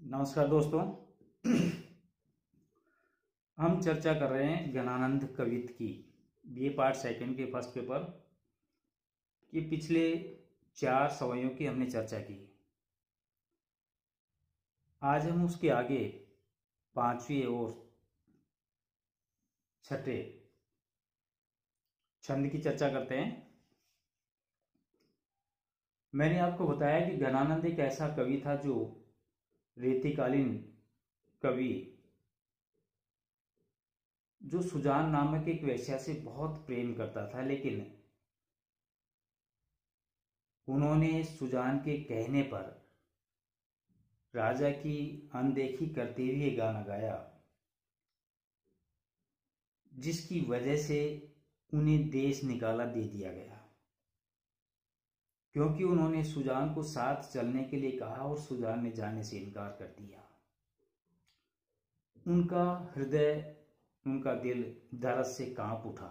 नमस्कार दोस्तों। हम चर्चा कर रहे हैं ज्ञानानंद कवित्त की बीए पार्ट सेकंड के फर्स्ट पेपर की पिछले 4 सवालों की हमने चर्चा की। आज हम उसके आगे 5वें और 6ठे छंद की चर्चा करते हैं। मैंने आपको बताया कि ज्ञानानंद एक ऐसा कवि था जो रीतिकालीन कवि जो सुजान नामक एक वेश्या से बहुत प्रेम करता था, लेकिन उन्होंने सुजान के कहने पर राजा की अनदेखी करते हुए गाना गाया, जिसकी वजह से उन्हें देश निकाला दे दिया गया, क्योंकि उन्होंने सुजान को साथ चलने के लिए कहा और सुजान ने जाने से इनकार कर दिया। उनका हृदय, उनका दिल दर्द से कांप उठा।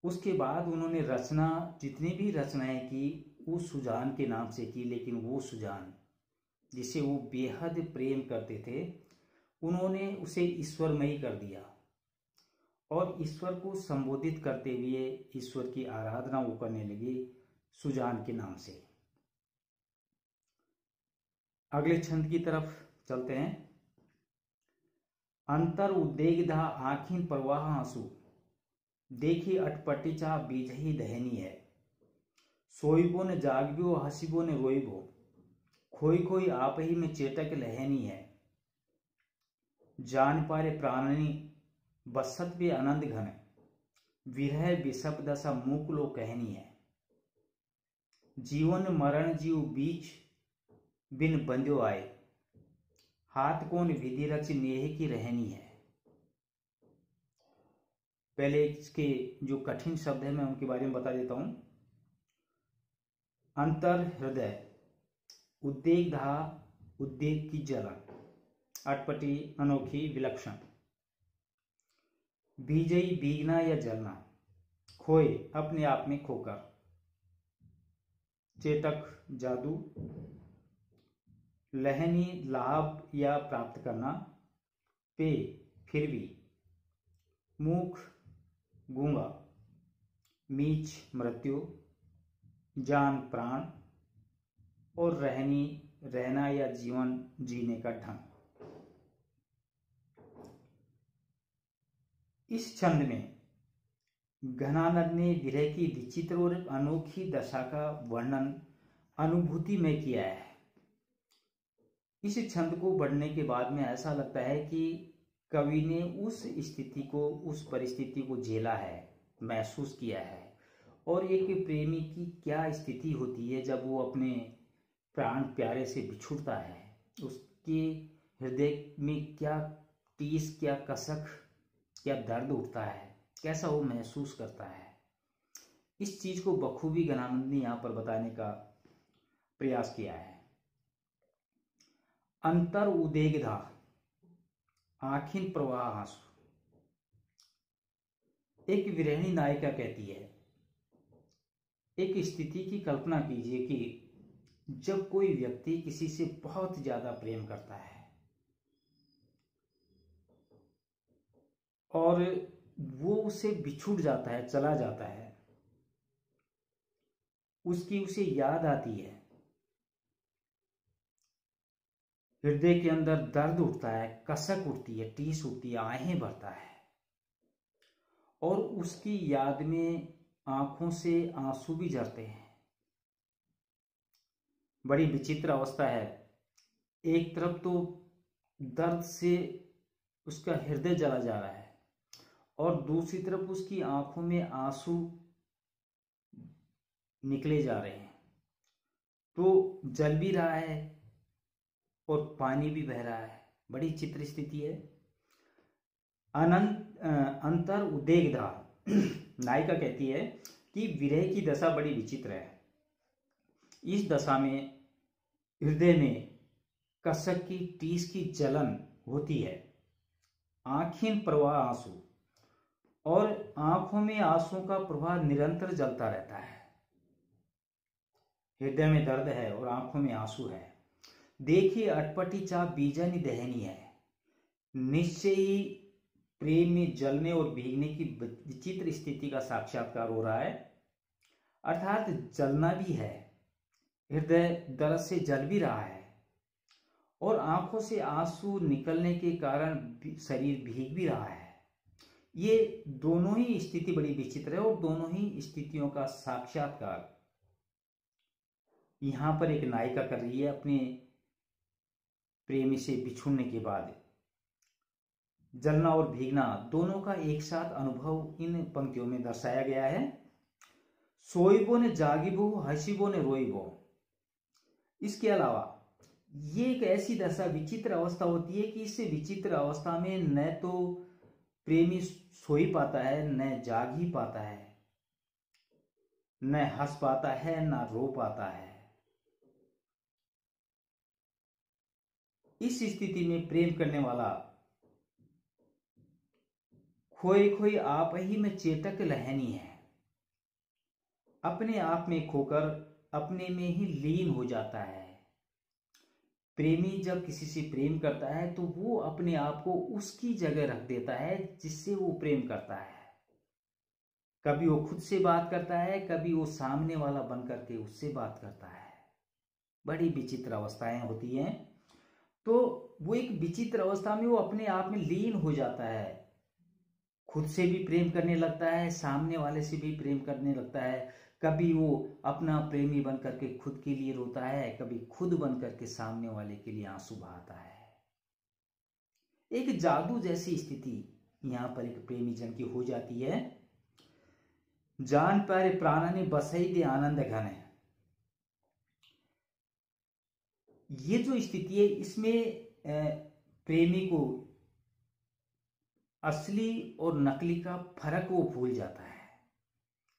उसके बाद उन्होंने जितनी भी रचनाएं की वो सुजान के नाम से की, लेकिन वो सुजान जिसे वो बेहद प्रेम करते थे, उन्होंने उसे ईश्वरमयी कर दिया और ईश्वर को संबोधित करते हुए ईश्वर की आराधना वो करने लगे सुजान के नाम से। अगले छंद की तरफ चलते हैं। अंतर उद्वेगधा आखिन प्रवाह आंसू, देखी अटपटीचा बीजही दहनी है। सोईबो ने जागब्यो हसीबो ने रोईबो, खोई खोई आप ही में चेटक लहनी है। जान पारे प्राणी बसत पे आनंद घन, विरह विषप दशा मुकलो कहनी है। जीवन मरण जीव बीच बिन बंध्यो आए, हाथ कौन विधि रच नेह की रहनी है। पहले इसके जो कठिन शब्द है मैं उनके बारे में बता देता हूं। अंतर हृदय, उद्वेग धा उद्वेग की जलन, अटपटी अनोखी विलक्षण, बीजई भीगना या जलना, खोए अपने आप में खोकर, चेतक जादू, लहनी लाभ या प्राप्त करना, पे फिर भी, मुख गूंगा, मीच मृत्यु, जान प्राण और रहना या जीवन जीने का ढंग। इस छंद में ज्ञानानंद ने विरह की विचित्र और अनोखी दशा का वर्णन अनुभूति में किया है। इस छंद को पढ़ने के बाद में ऐसा लगता है कि कवि ने उस स्थिति को, उस परिस्थिति को झेला है, महसूस किया है, और एक प्रेमी की क्या स्थिति होती है जब वो अपने प्राण प्यारे से बिछुड़ता है। उसके हृदय में क्या टीस, क्या कसक, क्या दर्द उठता है, कैसा वो महसूस करता है। इस चीज को बखूबी ज्ञानानंद ने यहां पर बताने का प्रयास किया है। अंतर उद्वेगधा आखिन प्रवाह आंसू, एक विरहिणी नायिका कहती है, एक स्थिति की कल्पना कीजिए कि जब कोई व्यक्ति किसी से बहुत ज्यादा प्रेम करता है और वो उसे बिछुड़ जाता है, चला जाता है, उसकी उसे याद आती है, हृदय के अंदर दर्द उठता है, कसक उठती है, टीस उठती है, आहें भरता है, और उसकी याद में आंखों से आंसू भी झरते हैं। बड़ी विचित्र अवस्था है। एक तरफ तो दर्द से उसका हृदय जला जा रहा है और दूसरी तरफ उसकी आंखों में आंसू निकले जा रहे हैं। तो जल भी रहा है और पानी भी बह रहा है। बड़ी चित्र स्थिति है। अंतर उद्वेगधा नायिका कहती है कि विरह की दशा बड़ी विचित्र है। इस दशा में हृदय में कसक की, टीस की जलन होती है, आखिन प्रवाह आंसू, और आंखों में आंसुओं का प्रवाह निरंतर चलता रहता है। हृदय में दर्द है और आंखों में आंसू है। देखिए अटपटी चाप बीजनी दहनी है। निश्चय ही प्रेम में जलने और भीगने की विचित्र स्थिति का साक्षात्कार हो रहा है। अर्थात जलना भी है, हृदय दर्द से जल भी रहा है और आंखों से आंसू निकलने के कारण शरीर भीग भी रहा है। ये दोनों ही स्थिति बड़ी विचित्र है और दोनों ही स्थितियों का साक्षात्कार यहां पर एक नायिका कर रही है अपने प्रेमी से बिछुड़ने के बाद। जलना और भीगना दोनों का एक साथ अनुभव इन पंक्तियों में दर्शाया गया है। सोईबो ने जागिबो, हसीबो ने रोईबो। इसके अलावा ये एक ऐसी दशा विचित्र अवस्था होती है कि इस विचित्र अवस्था में न तो प्रेमी सो ही पाता है, न जाग ही पाता है, न हंस पाता है, न रो पाता है। इस स्थिति में प्रेम करने वाला खोए खोए आप ही में चेतक लहनी है। अपने आप में खोकर अपने में ही लीन हो जाता है। प्रेमी जब किसी से प्रेम करता है तो वो अपने आप को उसकी जगह रख देता है जिससे वो प्रेम करता है। कभी वो खुद से बात करता है, कभी वो सामने वाला बन करके उससे बात करता है। बड़ी विचित्र अवस्थाएं होती हैं। तो वो एक विचित्र अवस्था में वो अपने आप में लीन हो जाता है। खुद से भी प्रेम करने लगता है, सामने वाले से भी प्रेम करने लगता है। कभी वो अपना प्रेमी बन करके खुद के लिए रोता है, कभी खुद बन करके सामने वाले के लिए आंसू बहाता है। एक जादू जैसी स्थिति यहां पर एक प्रेमी जन की हो जाती है। जान प्यारे प्राणा बसई दे आनंद घन है। ये जो स्थिति है इसमें प्रेमी को असली और नकली का फर्क वो भूल जाता है।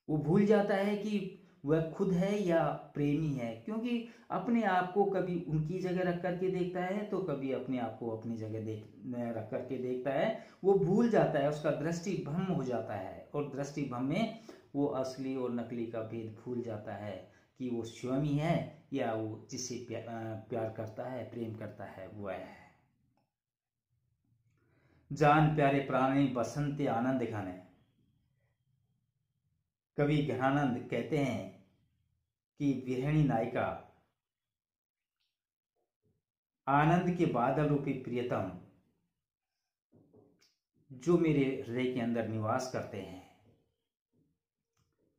वो भूल जाता है कि वह खुद है या प्रेमी है, क्योंकि अपने आप को कभी उनकी जगह रख करके देखता है तो कभी अपने आप को अपनी जगह रख करके देखता है। वो भूल जाता है, उसका दृष्टि भ्रम हो जाता है और दृष्टि भ्रम में वो असली और नकली का भेद भूल जाता है कि वो स्वयं ही है या वो जिससे प्यार करता है, प्रेम करता है, वह है। जान प्यारे प्राणी बसंते आनंद घन। कवि घनानंद कहते हैं कि विरहिणी नायिका आनंद के बादल रूपी प्रियतम जो मेरे हृदय के अंदर निवास करते हैं।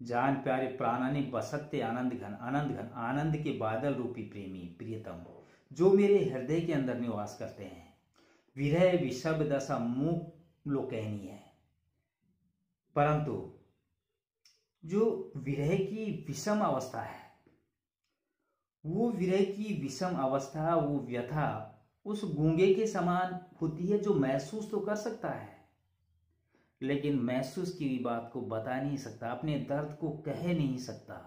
जान प्यारे प्राणानी बसत्ते आनंद घन। आनंद घन आनंद के बादल रूपी प्रेमी प्रियतम जो मेरे हृदय के अंदर निवास करते हैं। विरह विषब दशा मुख लोकहनी है। परंतु जो विरह की विषम अवस्था है, वो विरह की विषम अवस्था, वो व्यथा उस गूंगे के समान होती है जो महसूस तो कर सकता है लेकिन महसूस की बात को बता नहीं सकता, अपने दर्द को कह नहीं सकता।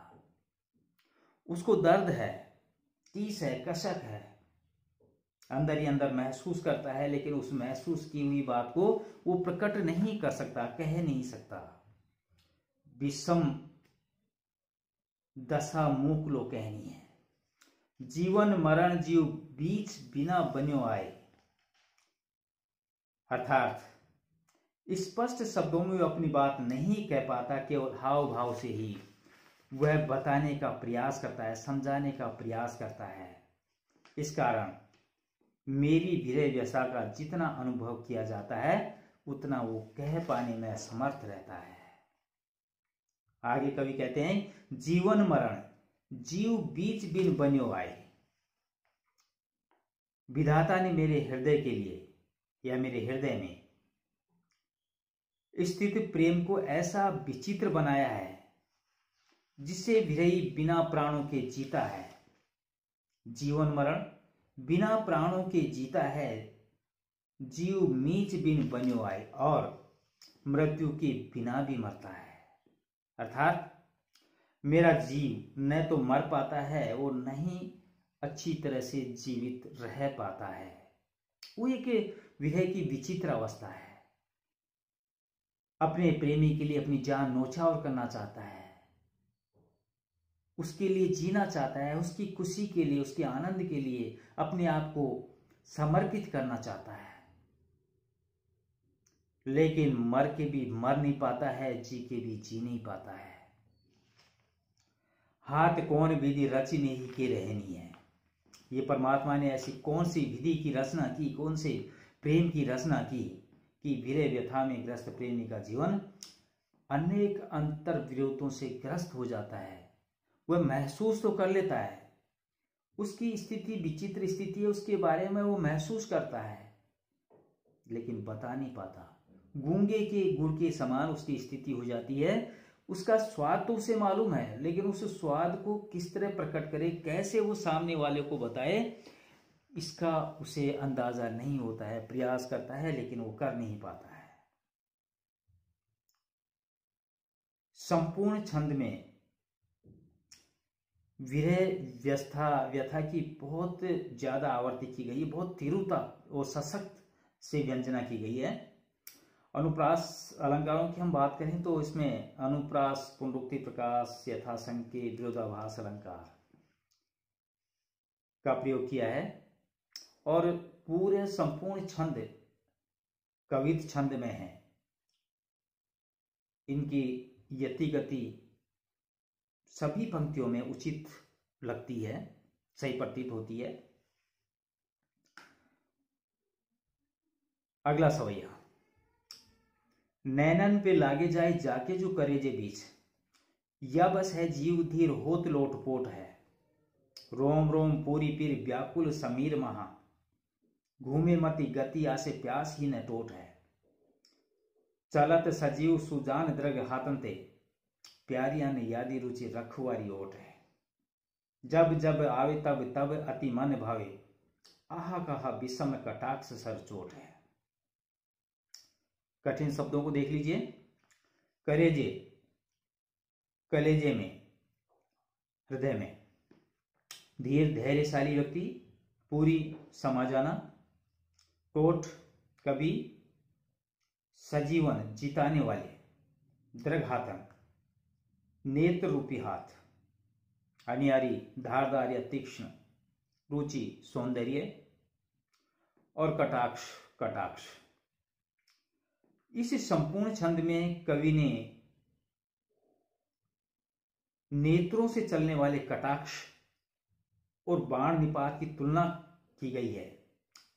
उसको दर्द है, टीस है, कसक है, अंदर ही अंदर महसूस करता है लेकिन उस महसूस की हुई बात को वो प्रकट नहीं कर सकता, कह नहीं सकता। विषम दशा मूक लो कहनी है। जीवन मरण जीव बीच बिना बन्यो आए। अर्थात स्पष्ट शब्दों में वो अपनी बात नहीं कह पाता, केवल हाव भाव से ही वह बताने का प्रयास करता है, समझाने का प्रयास करता है। इस कारण मेरी विरह व्यथा का जितना अनुभव किया जाता है उतना वो कह पाने में असमर्थ रहता है। आगे कवि कहते हैं जीवन मरण जीव बीच बिन बन्यो आए। विधाता ने मेरे हृदय के लिए या मेरे हृदय में स्थित प्रेम को ऐसा विचित्र बनाया है जिससे विरही बिना प्राणों के जीता है। जीवन मरण बिना प्राणों के जीता है। जीव मीच बिन बन्यो आए और मृत्यु के बिना भी मरता है। अर्थात मेरा जीव न तो मर पाता है और न ही अच्छी तरह से जीवित रह पाता है। वो एक विरह की विचित्र अवस्था है। अपने प्रेमी के लिए अपनी जान न्योछावर करना चाहता है उसके लिए जीना चाहता है, उसकी खुशी के लिए, उसके आनंद के लिए अपने आप को समर्पित करना चाहता है, लेकिन मर के भी मर नहीं पाता है, जी के भी जी नहीं पाता है। हाथ कौन विधि रचि नहीं के रहनी है। ये परमात्मा ने ऐसी कौन सी विधि की रचना की, कौन से प्रेम की रचना की कि विरह व्यथा में ग्रस्त प्रेमी का जीवन अनेक अंतर विरोधों से ग्रस्त हो जाता है। वह महसूस तो कर लेता है, उसकी स्थिति विचित्र स्थिति है, उसके बारे में वो महसूस करता है, लेकिन बता नहीं पाता। गूंगे के गुड़ के समान उसकी स्थिति हो जाती है। उसका स्वाद तो उसे मालूम है, लेकिन उस स्वाद को किस तरह प्रकट करे, कैसे वो सामने वाले को बताए, इसका उसे अंदाजा नहीं होता है। प्रयास करता है लेकिन वो कर नहीं पाता है। संपूर्ण छंद में विरह व्यथा की बहुत ज्यादा आवृत्ति की गई है, बहुत तीव्रता और सशक्त से व्यंजना की गई है। अनुप्रास अलंकारों की हम बात करें तो इसमें अनुप्रास, पुनरुक्ति, प्रकाश, यथासंख्य, विरोधाभास अलंकार का प्रयोग किया है और पूरे संपूर्ण छंद कवित छंद में है। इनकी यति गति सभी पंक्तियों में उचित लगती है, सही प्रतीत होती है। अगला सवैया। नैनन पे लागे जाए जाके जो करे जे बीच, या बस है जीव धीर होत लोटपोट है। रोम रोम पूरी पीर व्याकुल समीर महा, घूमे मति गति आसे प्यास ही न टोट है। चलत सजीव सुजान द्रग हाथंते, प्यारिया ने यादी रुचि रखवारी ओट है। जब जब आवे तब तब अति मन भावे, आहा कहा विषम कटाक्ष सर चोट है। कठिन शब्दों को देख लीजिए। करेजे, कलेजे में, हृदय में। धीर धैर्यशाली व्यक्ति, पूरी समा जाना। टोट कवि, सजीवन जिताने वाले। दृघातन नेत्र रूपी हाथ। अनियारी धारदार या तीक्ष्ण। रुचि सौंदर्य। और कटाक्ष कटाक्ष। इस संपूर्ण छंद में कवि ने नेत्रों से चलने वाले कटाक्ष और बाण निपात की तुलना की गई है,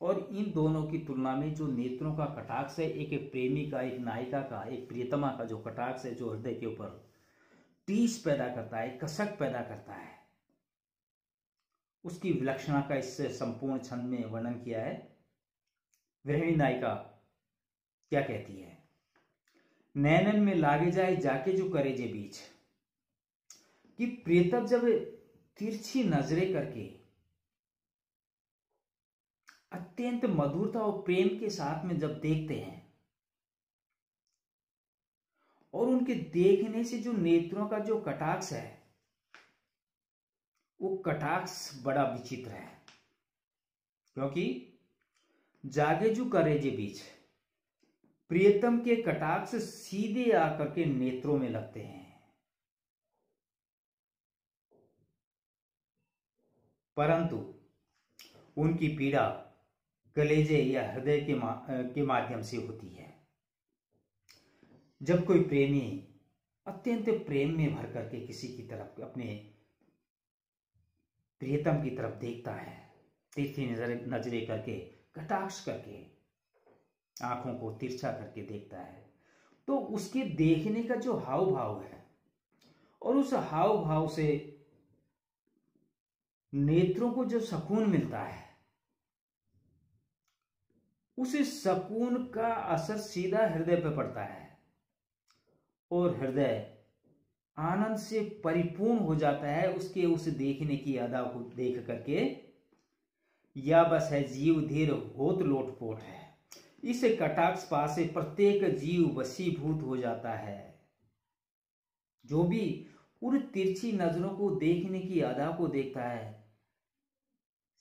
और इन दोनों की तुलना में जो नेत्रों का कटाक्ष है, एक प्रेमी का, एक नायिका का, एक प्रियतमा का जो कटाक्ष है, जो हृदय के ऊपर टीस पैदा करता है, कसक पैदा करता है, उसकी विलक्षणता का इस संपूर्ण छंद में वर्णन किया है। गृहिणी नायिका क्या कहती है? नैनन में लागे जाए जाके जो करे जे बीच, कि प्रियतम जब तिरछी नजरें करके अत्यंत मधुरता और प्रेम के साथ में जब देखते हैं, और उनके देखने से जो नेत्रों का जो कटाक्ष है, वो कटाक्ष बड़ा विचित्र है। क्योंकि जागे जो करे जे बीच, प्रियतम के कटाक्ष सीधे आकर के नेत्रों में लगते हैं, परंतु उनकी पीड़ा कलेजे या हृदय के माध्यम से होती है। जब कोई प्रेमी अत्यंत प्रेम में भर करके किसी की तरफ, अपने प्रियतम की तरफ देखता है, तिरछी नजरें करके, कटाक्ष करके, आंखों को तिरछा करके देखता है, तो उसके देखने का जो हाव भाव है, और उस हाव भाव से नेत्रों को जो सुकून मिलता है, उस सुकून का असर सीधा हृदय पर पड़ता है, और हृदय आनंद से परिपूर्ण हो जाता है उसके उस देखने की अदा को देख करके। या बस है जीव धीर होत लोटपोट है, इस कटाक्ष पासे प्रत्येक जीव वशीभूत हो जाता है। जो भी उन तिरछी नजरों को देखने की अदा को देखता है,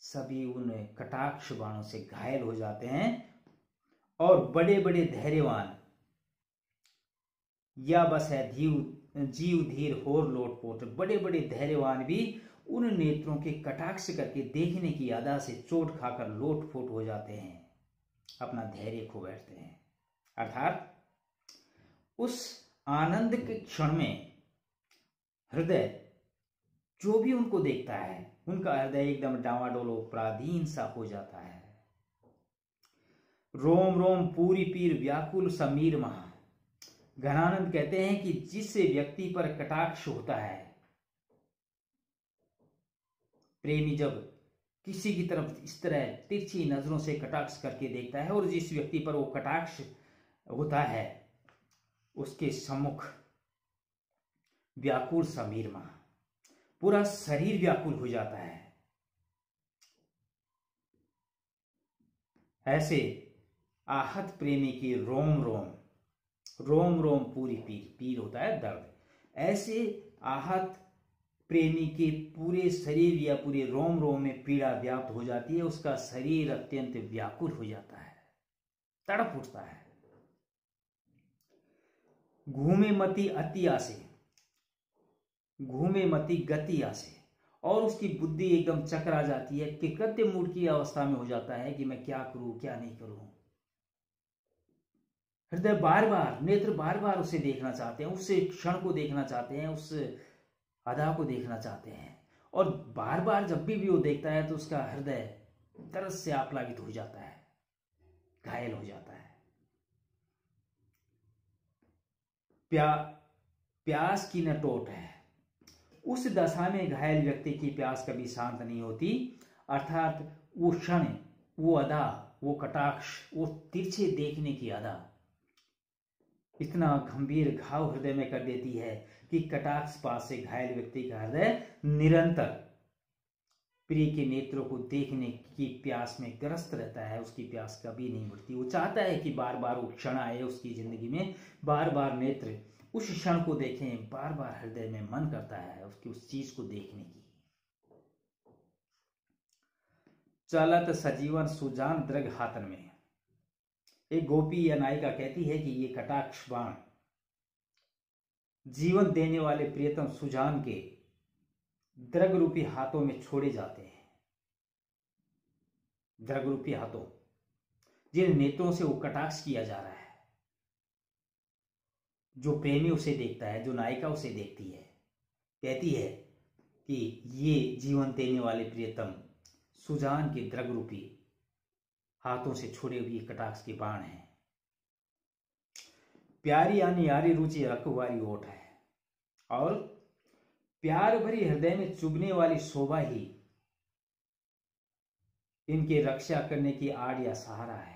सभी उन कटाक्ष बाणों से घायल हो जाते हैं, और बड़े बड़े धैर्यवान, या बस है जीव धीर होर लोटपोट, बड़े बड़े धैर्यवान भी उन नेत्रों के कटाक्ष करके देखने की अदा से चोट खाकर लोटपोट हो जाते हैं, अपना धैर्य खो बैठते हैं। अर्थात उस आनंद के क्षण में हृदय जो भी उनको देखता है, उनका हृदय एकदम डावाडोल पराधीन सा हो जाता है। रोम रोम पूरी पीर व्याकुल समीर महा। घनानंद कहते हैं कि जिस व्यक्ति पर कटाक्ष होता है, प्रेमी जब किसी की तरफ इस तरह तिरछी नजरों से कटाक्ष करके देखता है, और जिस व्यक्ति पर वो कटाक्ष होता है उसके सम्मुख व्याकुल समीर महा, पूरा शरीर व्याकुल हो जाता है। ऐसे आहत प्रेमी की रोम रोम, रोम रोम पूरी पीर, पीर होता है दर्द, ऐसे आहत प्रेमी के पूरे शरीर या पूरे रोम रोम में पीड़ा व्याप्त हो जाती है, उसका शरीर अत्यंत व्याकुल हो जाता है, तड़प उठता है। घूमे मति अति आसे, घूमे मति गति आसे, और उसकी बुद्धि एकदम चकरा जाती है, कृत्य मूड की अवस्था में हो जाता है कि मैं क्या करूं क्या नहीं करूं। हृदय बार बार, नेत्र बार बार उसे देखना चाहते हैं, उस क्षण को देखना चाहते हैं, उस अदा को देखना चाहते हैं, और बार बार जब भी वो देखता है तो उसका हृदय दर्द से आप्लावित हो जाता है, घायल हो जाता है। प्यास की न टोट है। उस दशा में घायल व्यक्ति की प्यास कभी शांत नहीं होती, अर्थात वो क्षण, वो अदा, वो कटाक्ष, वो तिरछे देखने की अदा इतना गंभीर घाव हृदय में कर देती है कि कटाक्ष पास से घायल व्यक्ति का हृदय निरंतर प्रिय के नेत्रों को देखने की प्यास में ग्रस्त रहता है, उसकी प्यास कभी नहीं बढ़ती। वो चाहता है कि बार बार वो क्षण आए उसकी जिंदगी में, बार बार नेत्र उस क्षण को देखें, बार बार हृदय में मन करता है उसकी उस चीज को देखने की। चलत सजीवन सुजान द्रग हाथन में, एक गोपी या नायिका कहती है कि ये कटाक्ष बाण जीवन देने वाले प्रियतम सुजान के द्रग रूपी हाथों में छोड़े जाते हैं। द्रग रूपी हाथों, जिन नेत्रों से वो कटाक्ष किया जा रहा है, जो प्रेमी उसे देखता है, जो नायिका उसे देखती है, कहती है कि ये जीवन देने वाले प्रियतम सुजान के द्रग रूपी हाथों से छोड़े हुए कटाक्ष के बाण हैं। प्यारी यानी यारी रुचि रखवारी ओट है, और प्यार भरी हृदय में चुभने वाली शोभा ही इनके रक्षा करने की आड़ या सहारा है।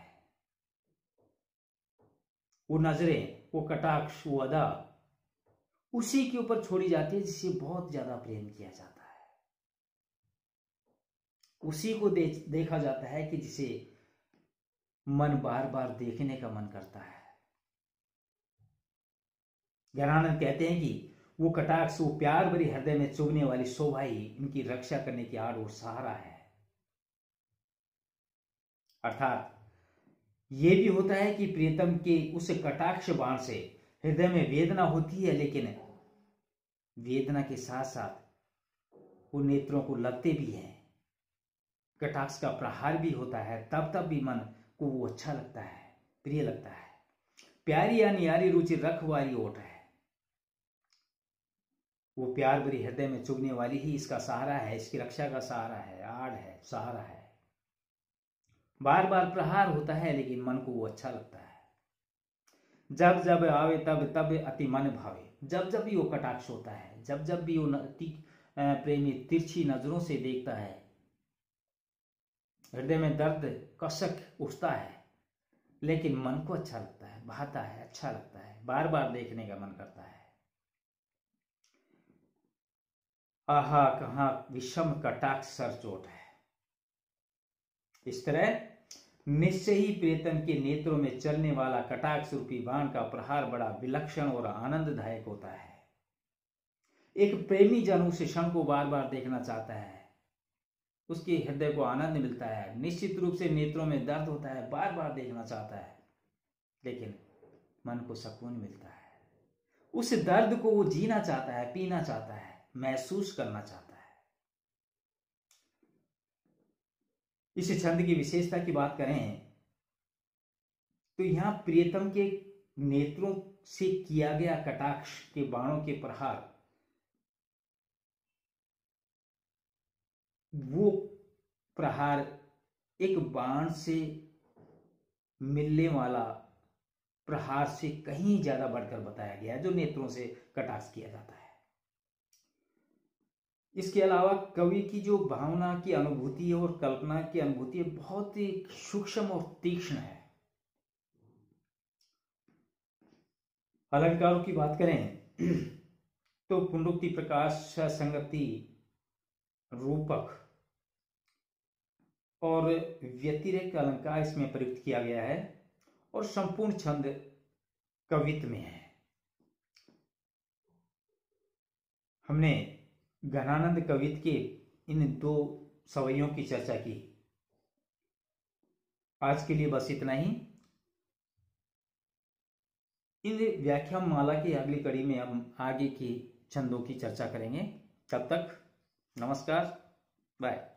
वो नजरें, वो कटाक्ष, वो अदा उसी के ऊपर छोड़ी जाती है जिसे बहुत ज्यादा प्रेम किया जाता है, उसी को देखा जाता है कि जिसे मन बार बार देखने का मन करता है। ज्ञानानंद कहते हैं कि वो कटाक्ष, वो प्यार भरी हृदय में चुभने वाली शोभा ही इनकी रक्षा करने की आड़ और सहारा है। अर्थात ये भी होता है कि प्रियतम के उस कटाक्ष बाण से हृदय में वेदना होती है, लेकिन वेदना के साथ साथ वो नेत्रों को लगते भी हैं, कटाक्ष का प्रहार भी होता है, तब भी मन को वो अच्छा लगता है, प्रिय लगता है। प्यारी यानी यारी रुचि रखवारी ओट है, वो प्यार भरी हृदय में चुभने वाली ही इसका सहारा है, इसकी रक्षा का सहारा है, आड़ है, सहारा है। बार बार प्रहार होता है लेकिन मन को वो अच्छा लगता है। जब जब आवे तब तब अति मन भावे, जब जब भी वो कटाक्ष होता है, जब जब भी वो प्रेमी तिरछी नजरों से देखता है, हृदय में दर्द कसक उठता है, लेकिन मन को अच्छा लगता है, भाता है, अच्छा लगता है, बार बार देखने का मन करता है। आहा कहां विषम कटाक्ष सर चोट है। इस तरह निश्चय ही प्रियतम के नेत्रों में चलने वाला कटाक्ष रूपी बाण का प्रहार बड़ा विलक्षण और आनंददायक होता है। एक प्रेमी जन उस क्षण को बार बार देखना चाहता है, उसके हृदय को आनंद मिलता है, निश्चित रूप से नेत्रों में दर्द होता है, बार बार देखना चाहता है, लेकिन मन को सुकून मिलता है। उस दर्द को वो जीना चाहता है, पीना चाहता है, महसूस करना चाहता है। इस छंद की विशेषता की बात करें तो यहां प्रियतम के नेत्रों से किया गया कटाक्ष के बाणों के प्रहार, वो प्रहार एक बाण से मिलने वाला प्रहार से कहीं ज्यादा बढ़कर बताया गया है, जो नेत्रों से कटाक्ष किया जाता है। इसके अलावा कवि की जो भावना की अनुभूति है और कल्पना की अनुभूति है, बहुत ही सूक्ष्म और तीक्ष्ण है। अलंकारों की बात करें तो पुनरुक्ति, प्रकाश, संगति, रूपक और व्यतिरेक अलंकार इसमें प्रयुक्त किया गया है और संपूर्ण छंद कवित्व में है। हमने घनानंद कवित्व के इन 2 सवैयों की चर्चा की। आज के लिए बस इतना ही। इन व्याख्यान माला की अगली कड़ी में हम आगे की छंदों की चर्चा करेंगे। तब तक नमस्कार, बाय।